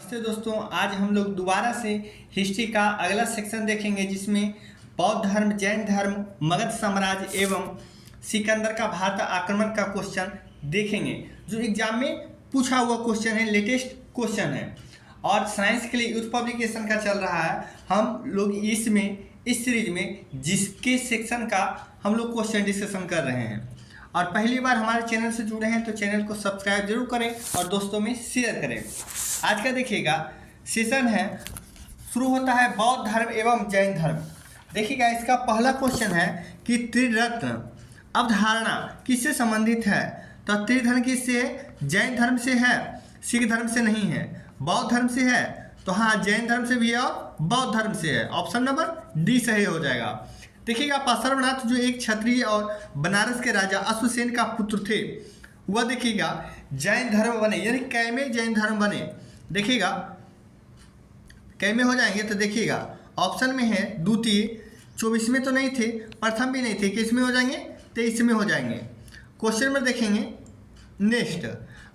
नमस्ते दोस्तों, आज हम लोग दोबारा से हिस्ट्री का अगला सेक्शन देखेंगे जिसमें बौद्ध धर्म, जैन धर्म, मगध साम्राज्य एवं सिकंदर का भारत आक्रमण का क्वेश्चन देखेंगे जो एग्जाम में पूछा हुआ क्वेश्चन है, लेटेस्ट क्वेश्चन है और साइंस के लिए यूथ पब्लिकेशन का चल रहा है। हम लोग इस सीरीज में जिसके सेक्शन का हम लोग क्वेश्चन डिस्कशन कर रहे हैं और पहली बार हमारे चैनल से जुड़े हैं तो चैनल को सब्सक्राइब जरूर करें और दोस्तों में शेयर करें। आज का देखिएगा सेशन है, शुरू होता है बौद्ध धर्म एवं जैन धर्म। देखिएगा इसका पहला क्वेश्चन है कि त्रिरत्न अवधारणा किससे संबंधित है। तो त्रिधर्म किससे है? जैन धर्म से है, सिख धर्म से नहीं है। बौद्ध धर्म से है तो हाँ, जैन धर्म से भी है और बौद्ध धर्म से है। ऑप्शन नंबर डी सही हो जाएगा। देखिएगा पार्श्वनाथ जो एक क्षत्रिय और बनारस के राजा अश्वसेन का पुत्र थे, वह देखिएगा जैन धर्म बने, यानी कैमे जैन धर्म बने। देखिएगा कैमे हो जाएंगे तो देखिएगा ऑप्शन में है द्वितीय, 24 में तो नहीं थे, प्रथम भी नहीं थे, किस में हो जाएंगे? 23 में हो जाएंगे। क्वेश्चन में देखेंगे नेक्स्ट,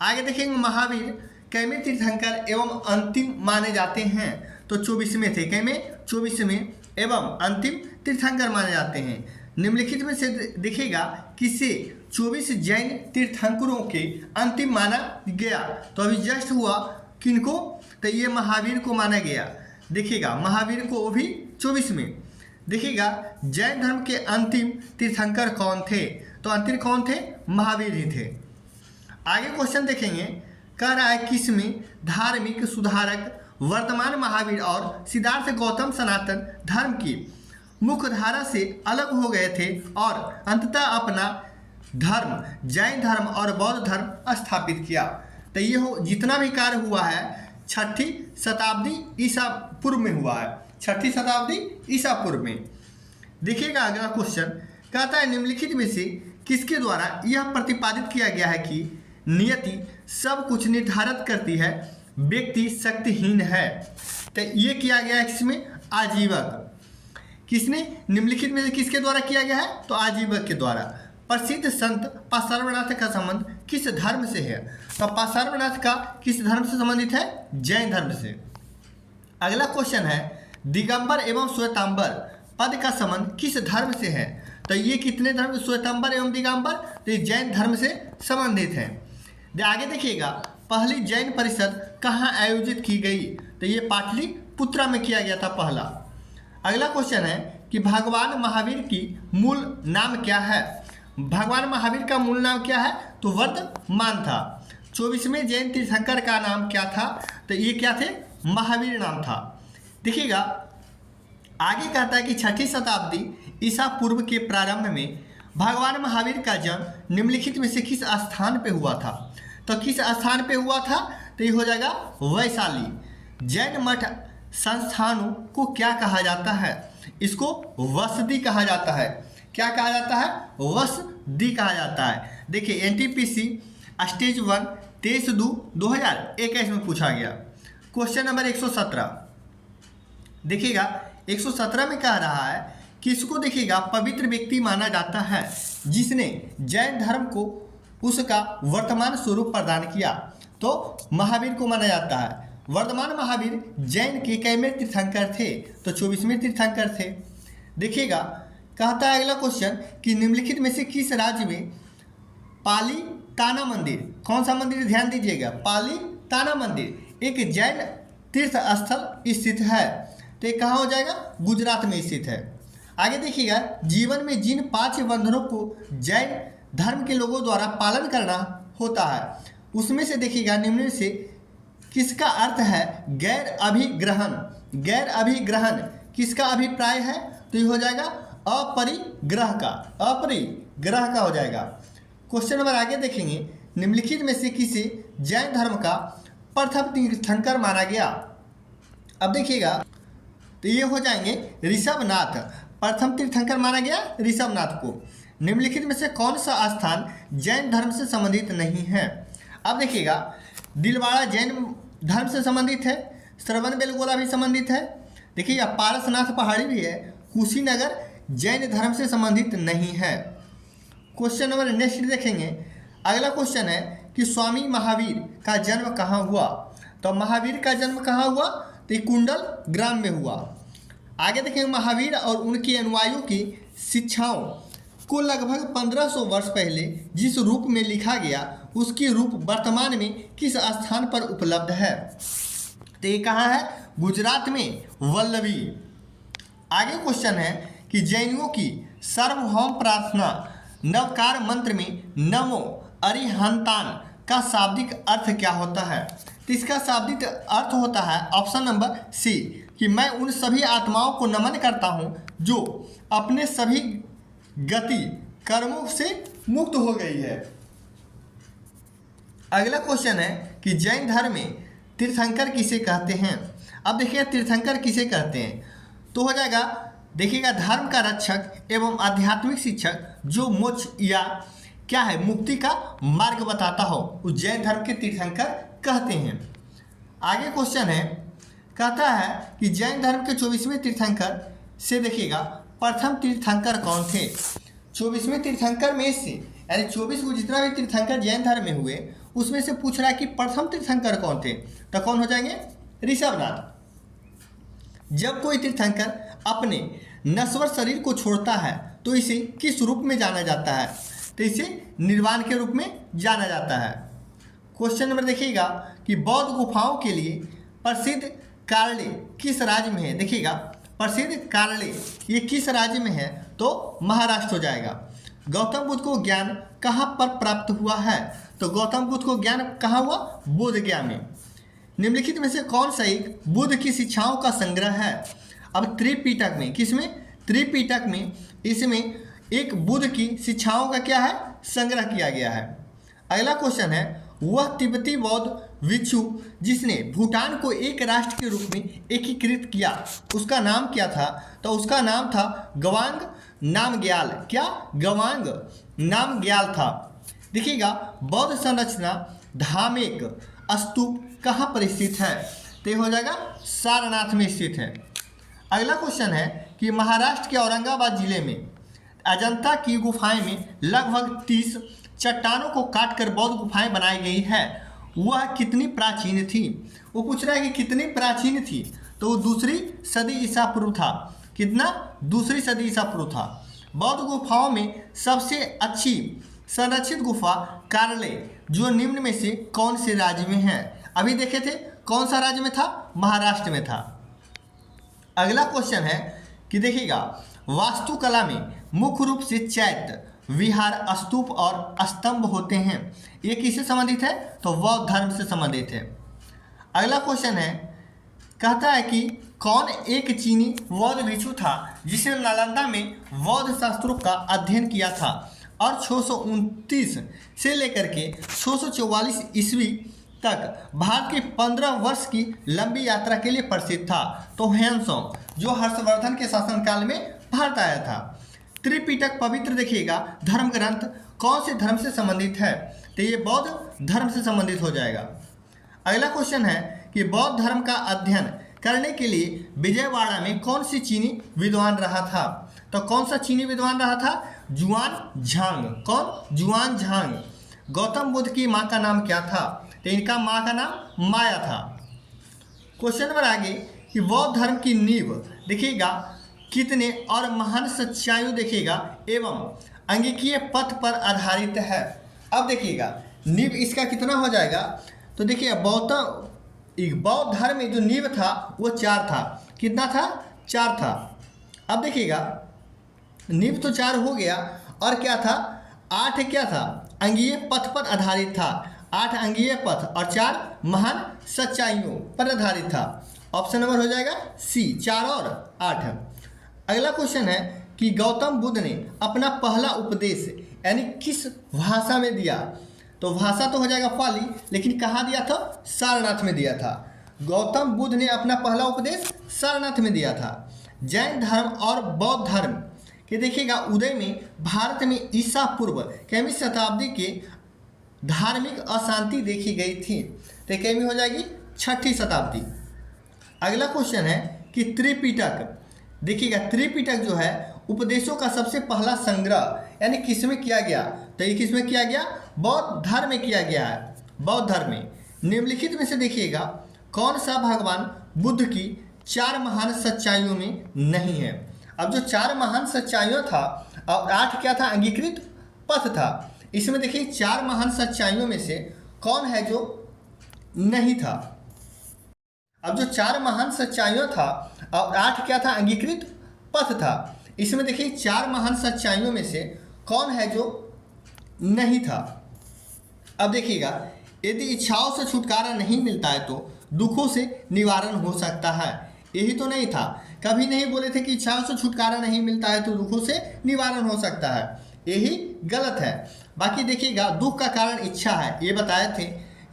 आगे देखेंगे महावीर कैमे तीर्थंकर एवं अंतिम माने जाते हैं। तो 24 में थे कैमे, 24 में एवं अंतिम तीर्थंकर माने जाते हैं। निम्नलिखित में से देखिएगा किसे 24 जैन तीर्थंकरों के अंतिम माना गया। तो अभी जस्ट हुआ किनको? तो ये महावीर को माना गया। देखिएगा महावीर को भी 24 में। देखिएगा जैन धर्म के अंतिम तीर्थंकर कौन थे? तो अंतिम कौन थे? महावीर ही थे। आगे क्वेश्चन देखेंगे, कह रहा है किसमें धार्मिक सुधारक वर्तमान महावीर और सिद्धार्थ गौतम सनातन धर्म की मुख्य धारा से अलग हो गए थे और अंततः अपना धर्म जैन धर्म और बौद्ध धर्म स्थापित किया। तो ये जितना भी कार्य हुआ है 6ठी शताब्दी ईसा पूर्व में हुआ है, 6ठी शताब्दी ईसा पूर्व में। देखिएगा अगला क्वेश्चन कहता है निम्नलिखित में से किसके द्वारा यह प्रतिपादित किया गया है कि नियति सब कुछ निर्धारित करती है, व्यक्ति शक्तिहीन है। तो ये किया गया है किसमें? आजीवक। किसने? निम्नलिखित में से किसके द्वारा किया गया है? तो आजीवक के द्वारा। प्रसिद्ध संत पार्श्वनाथ का संबंध किस धर्म से है? तो पार्श्वनाथ का किस धर्म से संबंधित है? जैन धर्म से। अगला क्वेश्चन है दिगंबर एवं श्वेतांबर पद का संबंध किस धर्म से है? तो ये कितने धर्म? श्वेतांबर एवं दिगंबर, तो ये जैन धर्म से संबंधित है। आगे देखिएगा पहली जैन परिषद कहाँ आयोजित की गई? तो ये पाटलिपुत्रा में किया गया था पहला। अगला क्वेश्चन है कि भगवान महावीर की मूल नाम क्या है? भगवान महावीर का मूल नाम क्या है? तो वर्धमान था। 24वें जैन तीर्थंकर का नाम क्या था? तो ये क्या थे? महावीर नाम था। देखिएगा आगे कहता है कि 6ठी शताब्दी ईसा पूर्व के प्रारंभ में भगवान महावीर का जन्म निम्नलिखित में से किस स्थान पे हुआ था? तो किस स्थान पे हुआ था? तो ये हो जाएगा वैशाली। जैन मठ संस्थानों को क्या कहा जाता है? इसको वसदी कहा जाता है। क्या कहा जाता है? वसदी कहा जाता है। देखिए एनटीपीसी स्टेज 1 23/2/2021 में पूछा गया। क्वेश्चन नंबर 117 देखिएगा 117 में कह रहा है किसको देखिएगा पवित्र व्यक्ति माना जाता है जिसने जैन धर्म को उसका वर्तमान स्वरूप प्रदान किया? तो महावीर को माना जाता है। वर्तमान महावीर जैन के कैमे तीर्थंकर थे? तो 24वें तीर्थंकर थे। देखिएगा कहता है अगला क्वेश्चन कि निम्नलिखित में से किस राज्य में पाली ताना मंदिर, कौन सा मंदिर? ध्यान दीजिएगा, पाली ताना मंदिर एक जैन तीर्थ स्थल स्थित है। तो ये कहाँ हो जाएगा? गुजरात में स्थित है। आगे देखिएगा जीवन में जिन 5 बंधनों को जैन धर्म के लोगों द्वारा पालन करना होता है उसमें से देखिएगा निम्न में से किसका अर्थ है गैर अभिग्रहण? गैर अभिग्रहण किसका अभिप्राय है? तो ये हो जाएगा अपरिग्रह का, अपरिग्रह का हो जाएगा। क्वेश्चन नंबर आगे देखेंगे निम्नलिखित में से किसे जैन धर्म का प्रथम तीर्थंकर माना गया? अब देखिएगा तो ये हो जाएंगे ऋषभनाथ। प्रथम तीर्थंकर माना गया ऋषभनाथ को। निम्नलिखित में से कौन सा स्थान जैन धर्म से संबंधित नहीं है? अब देखिएगा दिलवाड़ा जैन धर्म से संबंधित है, श्रवण बेलगोला भी संबंधित है। देखिएगा पारसनाथ पहाड़ी भी है। कुशीनगर जैन धर्म से संबंधित नहीं है। क्वेश्चन नंबर नेक्स्ट देखेंगे। अगला क्वेश्चन है कि स्वामी महावीर का जन्म कहाँ हुआ? तो महावीर का जन्म कहाँ हुआ? तो कुंडल ग्राम में हुआ। आगे देखेंगे महावीर और उनके अनुयायियों की शिक्षाओं को लगभग 1500 वर्ष पहले जिस रूप में लिखा गया उसकी रूप वर्तमान में किस स्थान पर उपलब्ध है? तो ये कहाँ है? गुजरात में वल्लभी। आगे क्वेश्चन है कि जैनियों की सार्वभौम प्रार्थना नवकार मंत्र में नमो अरिहंतान का शाब्दिक अर्थ क्या होता है? तो इसका शाब्दिक अर्थ होता है ऑप्शन नंबर सी कि मैं उन सभी आत्माओं को नमन करता हूँ जो अपने सभी गति कर्मों से मुक्त हो गई है। अगला क्वेश्चन है कि जैन धर्म में तीर्थंकर किसे कहते हैं? अब देखिए तीर्थंकर किसे कहते हैं, तो हो जाएगा देखिएगा धर्म का रक्षक एवं आध्यात्मिक शिक्षक जो मोक्ष या क्या है मुक्ति का मार्ग बताता हो उस जैन धर्म के तीर्थंकर कहते हैं। आगे क्वेश्चन है कहता है कि जैन धर्म के 24वें तीर्थंकर से देखिएगा प्रथम तीर्थंकर कौन थे? 24वें तीर्थंकर में से यानी 24 को जितना भी तीर्थंकर जैन धर्म में हुए उसमें से पूछ रहा है कि प्रथम तीर्थंकर कौन थे? तो कौन हो जाएंगे? ऋषभनाथ। जब कोई तीर्थंकर अपने नश्वर शरीर को छोड़ता है तो इसे किस रूप में जाना जाता है? तो इसे निर्वाण के रूप में जाना जाता है। क्वेश्चन नंबर देखिएगा कि बौद्ध गुफाओं के लिए प्रसिद्ध कार्ले किस राज्य में है? देखिएगा प्रसिद्ध कार्ले ये किस राज्य में है? तो महाराष्ट्र हो जाएगा। गौतम बुद्ध को ज्ञान कहाँ पर प्राप्त हुआ है? तो गौतम बुद्ध को ज्ञान कहाँ हुआ? बोध गया में। निम्नलिखित में से कौन सा एक बुद्ध की शिक्षाओं का संग्रह है? अब त्रिपिटक में, किसमें? त्रिपिटक में इसमें एक बुद्ध की शिक्षाओं का क्या है? संग्रह किया गया है। अगला क्वेश्चन है वह तिब्बती बौद्ध भिक्षु जिसने भूटान को एक राष्ट्र के रूप में एकीकृत किया उसका नाम क्या था? तो उसका नाम था गवांग नामग्याल। क्या? गवांग नामग्याल था। देखिएगा बौद्ध संरचना धामेक स्तूप कहाँ पर स्थित है? तो ये हो जाएगा सारनाथ में स्थित है। अगला क्वेश्चन है कि महाराष्ट्र के औरंगाबाद जिले में अजंता की गुफाएं में लगभग 30 चट्टानों को काटकर बौद्ध गुफाएं बनाई गई है। वह कितनी प्राचीन थी? वो पूछ रहा है कि कितनी प्राचीन थी? तो वो 2री सदी ईसा पूर्व था। कितना? 2री सदी ईसा पूर्व था। बौद्ध गुफाओं में सबसे अच्छी संरक्षित गुफा कार्ले जो निम्न में से कौन से राज्य में है? अभी देखे थे कौन सा राज्य में था? महाराष्ट्र में था। अगला क्वेश्चन है कि देखिएगा वास्तुकला में मुख्य रूप से चैत्य विहार स्तूप और स्तंभ होते हैं। ये किससे संबंधित है? तो बौद्ध धर्म से संबंधित है। अगला क्वेश्चन है कहता है कि कौन एक चीनी बौद्ध भिक्षु था जिसने नालंदा में बौद्ध शास्त्रों का अध्ययन किया था और 629 से लेकर के 644 ईस्वी तक भारत के 15 वर्ष की लंबी यात्रा के लिए प्रसिद्ध था? तो ह्वेनसांग जो हर्षवर्धन के शासनकाल में भारत आया था। त्रिपिटक पवित्र देखिएगा धर्म ग्रंथ कौन से धर्म से संबंधित है? तो ये बौद्ध धर्म से संबंधित हो जाएगा। अगला क्वेश्चन है कि बौद्ध धर्म का अध्ययन करने के लिए विजयवाड़ा में कौन सी चीनी विद्वान रहा था? तो कौन सा चीनी विद्वान रहा था? जुआन झांग। कौन? जुआन झांग। गौतम बुद्ध की माँ का नाम क्या था? तो इनका माँ का नाम माया था। क्वेश्चन नंबर आगे कि बौद्ध धर्म की नींव देखिएगा कितने और महान सच्चाइयों देखिएगा एवं अंगिकीय पथ पर आधारित है। अब देखिएगा नींव इसका कितना हो जाएगा? तो देखिए बौद्ध धर्म में जो नींव था वो 4 था। कितना था? 4 था। अब देखिएगा नींव तो 4 हो गया और क्या था? 8 क्या था? अंगीय पथ पर आधारित था। 8 अंगीय पथ और 4 महान सच्चाइयों पर आधारित था। ऑप्शन नंबर हो जाएगा सी 4 और 8। अगला क्वेश्चन है कि गौतम बुद्ध ने अपना पहला उपदेश यानी किस भाषा में दिया? तो भाषा तो हो जाएगा पाली, लेकिन कहाँ दिया था? सारनाथ में दिया था। गौतम बुद्ध ने अपना पहला उपदेश सारनाथ में दिया था। जैन धर्म और बौद्ध धर्म के देखिएगा उदय में भारत में ईसा पूर्व 1वीं शताब्दी के धार्मिक अशांति देखी गई थी। तो 1वीं हो जाएगी 6ठी शताब्दी। अगला क्वेश्चन है कि त्रिपिटक देखिएगा त्रिपिटक जो है उपदेशों का सबसे पहला संग्रह यानी किसमें किया गया? तो ये किसमें किया गया? बौद्ध धर्म में किया गया है। बौद्ध धर्म में निम्नलिखित में से देखिएगा कौन सा भगवान बुद्ध की 4 महान सच्चाइयों में नहीं है। अब जो 4 महान सच्चाइयों था और 8 क्या था, अंगीकृत पथ था। इसमें देखिए 4 महान सच्चाइयों में से कौन है जो नहीं था। अब जो 4 महान सच्चाइयों था और 8 क्या था, अंगीकृत पथ था। इसमें देखिए 4 महान सच्चाइयों में से कौन है जो नहीं था। अब देखिएगा, यदि इच्छाओं से छुटकारा नहीं मिलता है तो दुखों से निवारण हो सकता है। यही तो नहीं था, कभी नहीं बोले थे कि इच्छाओं से छुटकारा नहीं मिलता है तो दुखों से निवारण हो सकता है, यही गलत है। बाकी देखिएगा, दुख का कारण इच्छा है, ये बताए थे।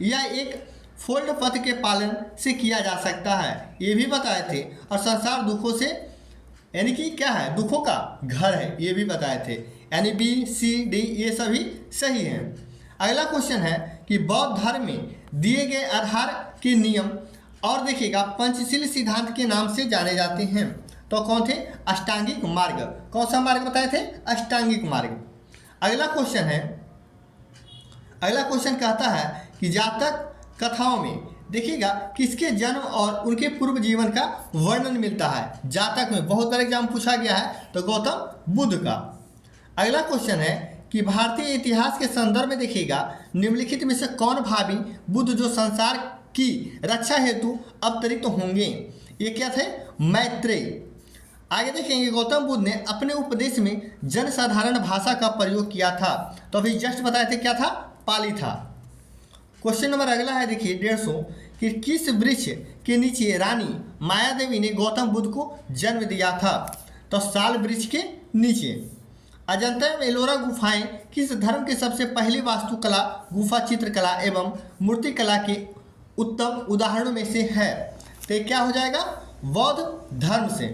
यह एक फोल्ड पथ के पालन से किया जा सकता है, ये भी बताए थे। और संसार दुखों से, यानी कि क्या है, दुखों का घर है, ये भी बताए थे। यानी बी सी डी ये सभी सही हैं। अगला क्वेश्चन है कि बौद्ध धर्म में दिए गए आधार के नियम और देखिएगा पंचशील सिद्धांत के नाम से जाने जाते हैं। तो कौन थे, अष्टांगिक मार्ग। कौन सा मार्ग बताए थे, अष्टांगिक मार्ग। अगला क्वेश्चन कहता है कि जातक कथाओं में देखिएगा किसके जन्म और उनके पूर्व जीवन का वर्णन मिलता है। जातक में बहुत बार एग्जाम पूछा गया है, तो गौतम बुद्ध का। अगला क्वेश्चन है कि भारतीय इतिहास के संदर्भ में देखिएगा निम्नलिखित में से कौन भावी बुद्ध जो संसार की रक्षा हेतु अवतरित होंगे। ये क्या थे, मैत्रेय। आगे देखेंगे, गौतम बुद्ध ने अपने उपदेश में जनसाधारण भाषा का प्रयोग किया था। तो अभी जस्ट बताए थे क्या था, पाली था। क्वेश्चन नंबर अगला है देखिए 150 कि किस वृक्ष के नीचे रानी माया देवी ने गौतम बुद्ध को जन्म दिया था। तो साल वृक्ष के नीचे। अजंता में एलोरा गुफाएं किस धर्म के सबसे पहली वास्तुकला, गुफा चित्रकला एवं मूर्तिकला के उत्तम उदाहरणों में से है। तो क्या हो जाएगा, बौद्ध धर्म से।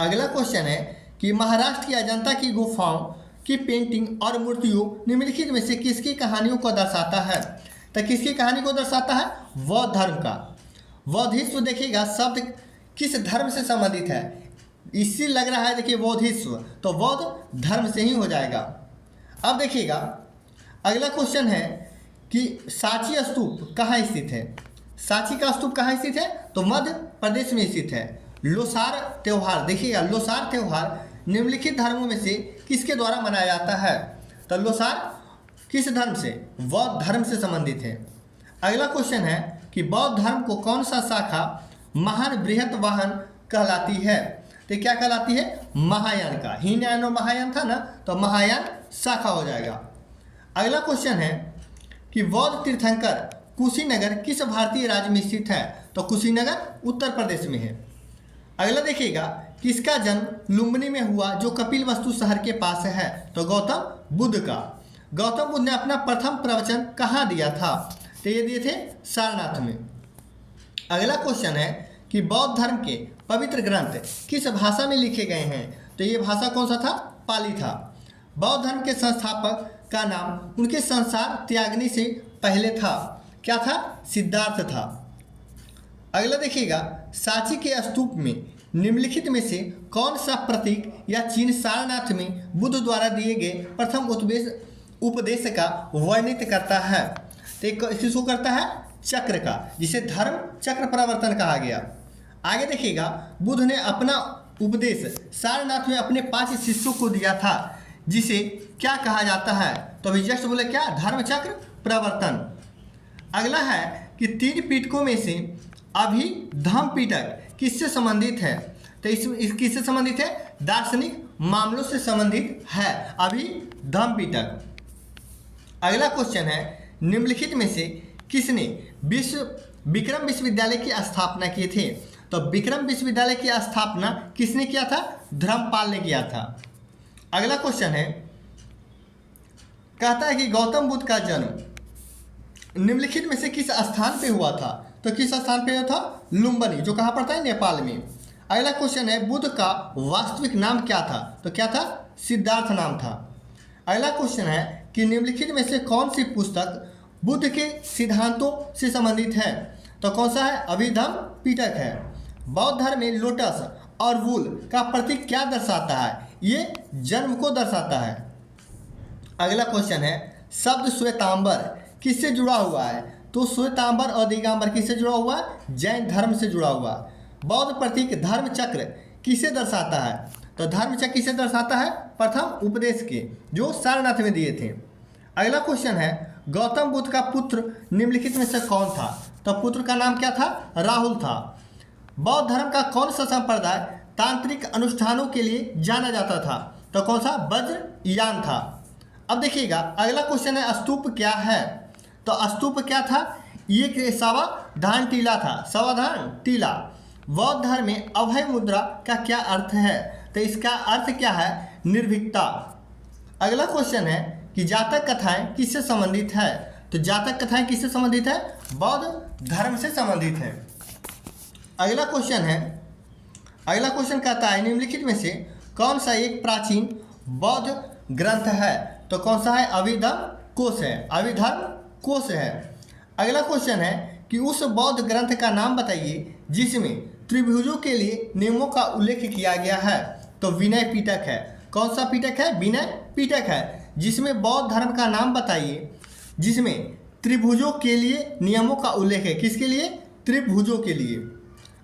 अगला क्वेश्चन है कि महाराष्ट्र की अजंता की गुफाओं की पेंटिंग और मूर्तियों निम्नलिखित में से किसकी कहानियों को दर्शाता है। तो किसकी कहानी को दर्शाता है, बौद्ध धर्म का। बौद्धिस्व देखिएगा शब्द किस धर्म से संबंधित है, इससे लग रहा है देखिए बौद्धिस्व, तो बौद्ध धर्म से ही हो जाएगा। अब देखिएगा अगला क्वेश्चन है कि सांची स्तूप कहाँ स्थित है। सांची का स्तूप कहाँ स्थित है, तो मध्य प्रदेश में स्थित है। लोसार त्यौहार देखिएगा, लोसार त्यौहार निम्नलिखित धर्मों में से किसके द्वारा मनाया जाता है। तो लोसार किस धर्म से, बौद्ध धर्म से संबंधित है। अगला क्वेश्चन है कि बौद्ध धर्म को कौन सा शाखा महान बृहत वाहन कहलाती है। तो क्या कहलाती है, महायान का। हीनयान और महायान था ना, तो महायान शाखा हो जाएगा। अगला क्वेश्चन है कि बौद्ध तीर्थंकर कुशीनगर किस भारतीय राज्य में स्थित है। तो कुशीनगर उत्तर प्रदेश में है। अगला देखिएगा किसका जन्म लुम्बिनी में हुआ जो कपिलवस्तु शहर के पास है। तो गौतम बुद्ध का। गौतम बुद्ध ने अपना प्रथम प्रवचन कहाँ दिया था। तो ये दिए थे सारनाथ में। अगला क्वेश्चन है कि बौद्ध धर्म के पवित्र ग्रंथ किस भाषा में लिखे गए हैं। तो ये भाषा कौन सा था, पाली था। बौद्ध धर्म के संस्थापक का नाम उनके संसार त्यागने से पहले था, क्या था, सिद्धार्थ था। अगला देखिएगा सांची के स्तूप में निम्नलिखित में से कौन सा प्रतीक या चिन्ह सारनाथ में बुद्ध द्वारा दिए गए प्रथम उपदेश का वर्णित करता है। तो किसको करता है, चक्र का, जिसे धर्म चक्र प्रवर्तन कहा गया। आगे देखिएगा बुद्ध ने अपना उपदेश सारनाथ में अपने 5 शिष्यों को दिया था, जिसे क्या कहा जाता है। तो अभी जस्ट बोले क्या, धर्म चक्र प्रवर्तन। अगला है कि 3 पीठकों में से अभिधम्म पीठक किससे संबंधित है। तो इस किससे संबंधित है, दार्शनिक मामलों से संबंधित है अभिधम्म पीठक। अगला क्वेश्चन है निम्नलिखित में से किसने विक्रम विश्वविद्यालय की स्थापना की थी। तो विक्रम विश्वविद्यालय की स्थापना किसने किया था, धर्मपाल ने किया था। अगला क्वेश्चन है, कहता है कि गौतम बुद्ध का जन्म निम्नलिखित में से किस स्थान पे हुआ था। तो किस स्थान पे हुआ था, लुम्बिनी, जो कहाँ पड़ता है, नेपाल में। अगला क्वेश्चन है बुद्ध का वास्तविक नाम क्या था। तो क्या था, सिद्धार्थ नाम था। अगला क्वेश्चन है कि निम्नलिखित में से कौन सी पुस्तक बुद्ध के सिद्धांतों से संबंधित है। तो कौन सा है, अभिधम्म पीठक है। बौद्ध धर्म में लोटस और वूल का प्रतीक क्या दर्शाता है, ये जन्म को दर्शाता है। अगला क्वेश्चन है शब्द श्वेतांबर किससे जुड़ा हुआ है। तो श्वेतांबर और दिगंबर किससे जुड़ा हुआ है? जैन धर्म से जुड़ा हुआ। बौद्ध प्रतीक धर्म चक्र किसे दर्शाता है? तो धर्म चक्र किसे दर्शाता है? प्रथम उपदेश के, जो सारनाथ में दिए थे। अगला क्वेश्चन है, गौतम बुद्ध का पुत्र निम्नलिखित में से कौन था? तो पुत्र का नाम क्या था? राहुल था। बौद्ध धर्म का कौन सा संप्रदाय तांत्रिक अनुष्ठानों के लिए जाना जाता था? तो कौन सा? वज्रयान था। अब देखिएगा अगला क्वेश्चन है, स्तूप क्या है? तो स्तूप क्या था? ये सावधान टीला था, सावधान टीला। बौद्ध धर्म में अभय मुद्रा का क्या अर्थ है? तो इसका अर्थ क्या है? निर्भीकता। अगला क्वेश्चन है कि जातक कथाएं किससे संबंधित है? तो जातक कथाएं किससे संबंधित है? बौद्ध धर्म से संबंधित है। अगला क्वेश्चन कहता है, निम्नलिखित में से कौन सा एक प्राचीन बौद्ध ग्रंथ है? तो कौन सा है? अभिधर्म कोश है, अभिधर्म कोश है। अगला क्वेश्चन है कि उस बौद्ध ग्रंथ का नाम बताइए जिसमें त्रिभुजों के लिए नियमों का उल्लेख किया गया है। तो विनय पिटक है। कौन सा पिटक है? विनय पिटक है। जिसमें बौद्ध धर्म का नाम बताइए जिसमें त्रिभुजों के लिए नियमों का उल्लेख है। किसके लिए? त्रिभुजों के लिए।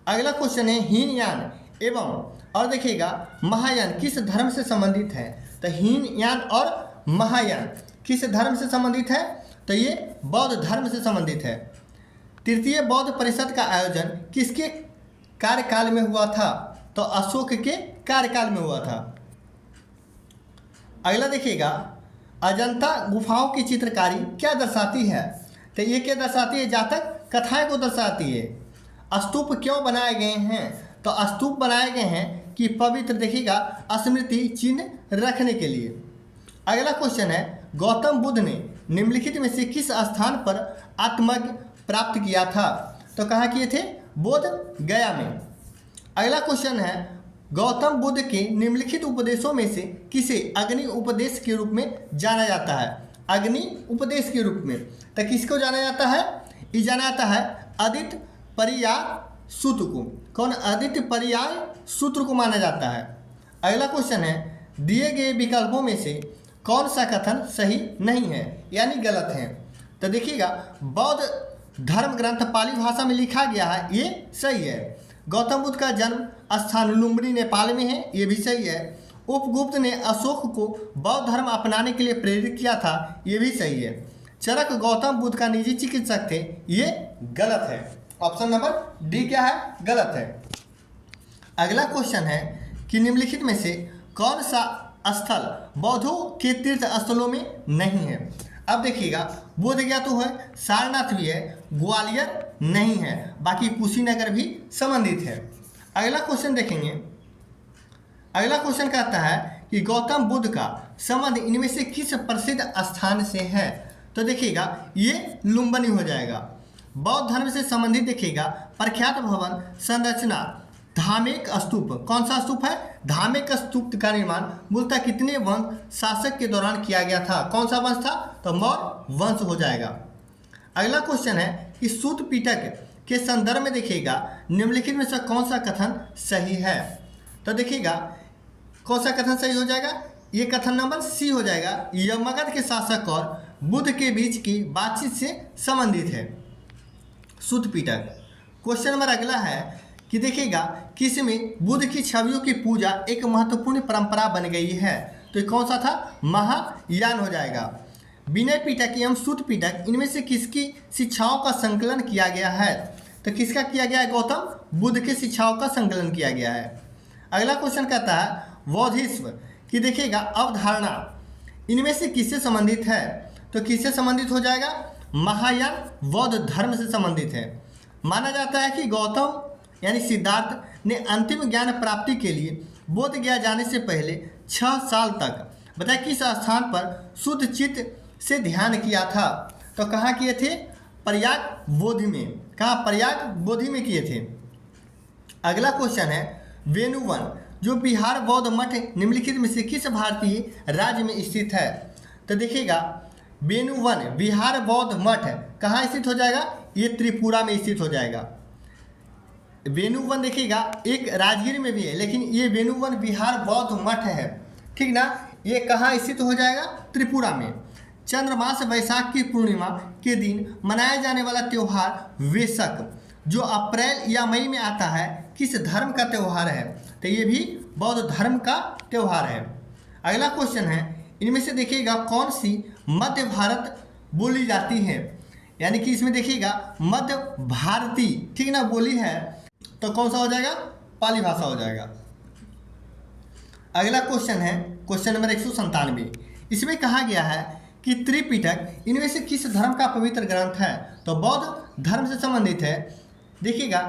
अगला क्वेश्चन है, हीनयान एवं और देखिएगा महायान किस धर्म से संबंधित है? तो हीनयान और महायान किस धर्म से संबंधित है? तो ये बौद्ध धर्म से संबंधित है। तृतीय बौद्ध परिषद का आयोजन किसके कार्यकाल में हुआ था? तो अशोक के कार्यकाल में हुआ था। अगला देखिएगा, अजंता गुफाओं की चित्रकारी क्या दर्शाती है? तो ये क्या दर्शाती है? जातक कथाएं को दर्शाती है। स्तूप क्यों बनाए गए हैं? तो स्तूप बनाए गए हैं कि पवित्र देखिएगा स्मृति चिन्ह रखने के लिए। अगला क्वेश्चन है, गौतम बुद्ध ने निम्नलिखित में से किस स्थान पर आत्मज्ञ प्राप्त किया था? तो कहाँ किए थे? बोध गया में। अगला क्वेश्चन है, गौतम बुद्ध के निम्नलिखित उपदेशों में से किसे अग्नि उपदेश के रूप में जाना जाता है? अग्नि उपदेश के रूप में। तो किसको जाना जाता है? ये जाना जाता है आदित्य पर्याय सूत्र को। कौन? आदित्य पर्याय सूत्र को माना जाता है। अगला क्वेश्चन है, दिए गए विकल्पों में से कौन सा कथन सही नहीं है यानी गलत है? तो देखिएगा बौद्ध धर्म ग्रंथ पाली भाषा में लिखा गया है, ये सही है। गौतम बुद्ध का जन्म स्थान लुम्बिनी नेपाल में है, ये भी सही है। उपगुप्त ने अशोक को बौद्ध धर्म अपनाने के लिए प्रेरित किया था, ये भी सही है। चरक गौतम बुद्ध का निजी चिकित्सक थे, ये गलत है। ऑप्शन नंबर डी क्या है? गलत है। अगला क्वेश्चन है कि निम्नलिखित में से कौन सा स्थल बौद्धों के तीर्थ स्थलों में नहीं है? अब देखिएगा बोध गया तो है, सारनाथ भी है, ग्वालियर नहीं है, बाकी कुशीनगर भी संबंधित है। अगला क्वेश्चन देखेंगे। अगला क्वेश्चन कहता है कि गौतम बुद्ध का संबंध इनमें से किस प्रसिद्ध स्थान से है? तो देखिएगा ये लुम्बिनी हो जाएगा। बौद्ध धर्म से संबंधित देखिएगा प्रख्यात भवन संरचना धामेक स्तूप। कौन सा स्तूप है? धामेक स्तूप का निर्माण मूलतः कितने वंश शासक के दौरान किया गया था? कौन सा वंश था? तो मौर्य वंश हो जाएगा। अगला क्वेश्चन है कि सूत पिटक के संदर्भ में देखिएगा निम्नलिखित में से कौन सा कथन सही है? तो देखिएगा कौन सा कथन सही हो जाएगा? ये कथन नंबर सी हो जाएगा। यह मगध के शासक और बुद्ध के बीच की बातचीत से संबंधित है। सूत पिटक। क्वेश्चन नंबर अगला है कि देखिएगा किसमें बुद्ध की छवियों की पूजा एक महत्वपूर्ण परंपरा बन गई है? तो ये कौन सा था? महायान हो जाएगा। विनय पिटक एवं सूत पिटक इनमें से किसकी शिक्षाओं का संकलन किया गया है? तो किसका किया गया है? गौतम बुद्ध की शिक्षाओं का संकलन किया गया है। अगला क्वेश्चन कहता है बौद्धिस्म कि देखिएगा अवधारणा इनमें से किससे संबंधित है? तो किससे संबंधित हो जाएगा? महायान बौद्ध धर्म से संबंधित है। माना जाता है कि गौतम यानी सिद्धार्थ ने अंतिम ज्ञान प्राप्ति के लिए बोध गया जाने से पहले 6 साल तक बताया किस स्थान पर शुद्ध चित्त से ध्यान किया था? तो कहाँ किए थे? प्रयाग बोधि में। कहाँ? प्रयाग बोधि में किए थे। अगला क्वेश्चन है वेणुवन जो बिहार बौद्ध मठ निम्नलिखित में से किस भारतीय राज्य में स्थित है? तो देखिएगा वेणुवन बिहार बौद्ध मठ कहाँ स्थित हो जाएगा? ये त्रिपुरा में स्थित हो जाएगा। वेणुवन देखिएगा एक राजगीर में भी है, लेकिन ये वेणुवन बिहार बौद्ध मठ है, ठीक ना। ये कहाँ स्थित हो जाएगा? त्रिपुरा में। चंद्रमास वैशाख की पूर्णिमा के दिन मनाया जाने वाला त्यौहार वेशक जो अप्रैल या मई में आता है किस धर्म का त्यौहार है? तो ये भी बौद्ध धर्म का त्यौहार है। अगला क्वेश्चन है, इनमें से देखिएगा कौन सी मध्य भारत बोली जाती है? यानी कि इसमें देखिएगा मध्य भारती, ठीक ना, बोली है, तो कौन सा हो जाएगा? पाली भाषा हो जाएगा। अगला क्वेश्चन है क्वेश्चन नंबर 197। इसमें कहा गया है कि त्रिपिटक इनमें से किस धर्म का पवित्र ग्रंथ है? तो बौद्ध धर्म से संबंधित है। देखिएगा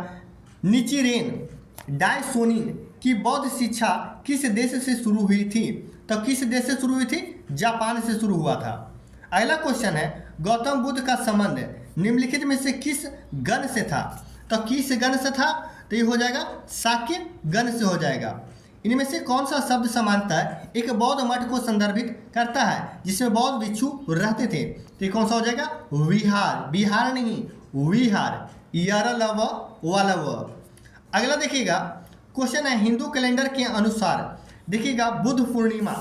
निचिरेन डायसोनिन की बौद्ध शिक्षा किस देश से शुरू हुई थी? तो किस देश से शुरू हुई थी? जापान से शुरू हुआ था। अगला क्वेश्चन है, गौतम बुद्ध का संबंध निम्नलिखित में से किस गण से था? तो किस गण से था? तो ये हो जाएगा शाक्य गण से हो जाएगा। इनमें से कौन सा शब्द सामान्यतः एक बौद्ध मठ को संदर्भित करता है जिसमें बौद्ध भिक्षु रहते थे? तो ये कौन सा हो जाएगा? विहार, बिहार नहीं, विहार, यारलव वालव। अगला देखिएगा क्वेश्चन है, हिंदू कैलेंडर के अनुसार देखिएगा बुद्ध पूर्णिमा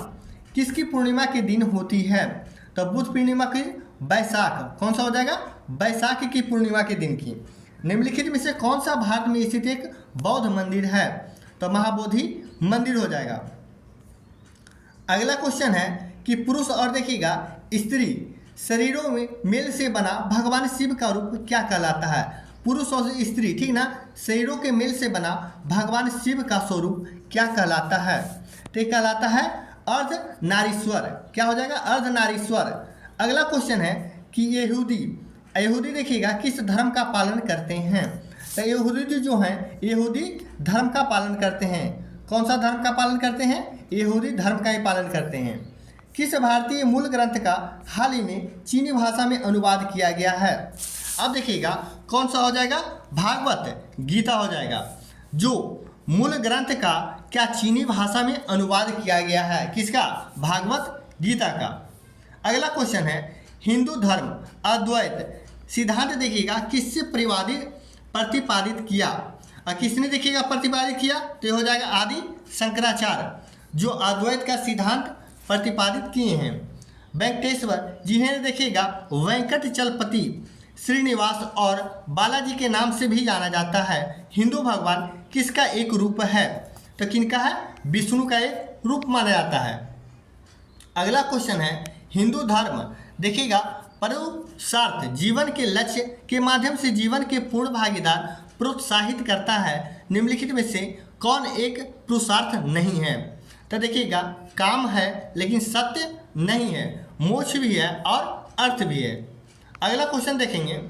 किसकी पूर्णिमा के दिन होती है? तो बुद्ध पूर्णिमा की बैसाख, कौन सा हो जाएगा? बैसाख की पूर्णिमा के दिन की। निम्नलिखित में से कौन सा भारत में स्थित एक बौद्ध मंदिर है? तो महाबोधि मंदिर हो जाएगा। अगला क्वेश्चन है कि पुरुष और देखिएगा स्त्री शरीरों में मेल से बना भगवान शिव का रूप क्या कहलाता है? पुरुष और स्त्री, ठीक ना, शरीरों के मेल से बना भगवान शिव का स्वरूप क्या कहलाता है? तो ये कहलाता है अर्धनारीश्वर। क्या हो जाएगा? अर्धनारीश्वर। अगला क्वेश्चन है कि यहूदी देखिएगा किस धर्म का पालन करते हैं? तो यहूदी जो हैं यहूदी धर्म का पालन करते हैं। कौन सा धर्म का पालन करते हैं? यहूदी धर्म का ही पालन करते हैं। किस भारतीय मूल ग्रंथ का हाल ही में चीनी भाषा में अनुवाद किया गया है? अब देखिएगा कौन सा हो जाएगा? भागवत गीता हो जाएगा, जो मूल ग्रंथ का क्या चीनी भाषा में अनुवाद किया गया है? किसका? भागवत गीता का। अगला क्वेश्चन है, हिंदू धर्म अद्वैत सिद्धांत देखिएगा किससे प्रतिपादित किया? और किसने देखिएगा प्रतिपादित किया? तो ये हो जाएगा आदि शंकराचार्य, जो अद्वैत का सिद्धांत प्रतिपादित किए हैं। वेंकटेश्वर जिन्हें देखिएगा वेंकटचलपति, श्रीनिवास और बालाजी के नाम से भी जाना जाता है, हिंदू भगवान किसका एक रूप है? तो किनका है? विष्णु का एक रूप माना जाता है। अगला क्वेश्चन है, हिंदू धर्म देखिएगा पुरुषार्थ जीवन के लक्ष्य के माध्यम से जीवन के पूर्ण भागीदार प्रोत्साहित करता है। निम्नलिखित में से कौन एक पुरुषार्थ नहीं है? तो देखिएगा काम है लेकिन सत्य नहीं है, मोक्ष भी है और अर्थ भी है। अगला क्वेश्चन देखेंगे,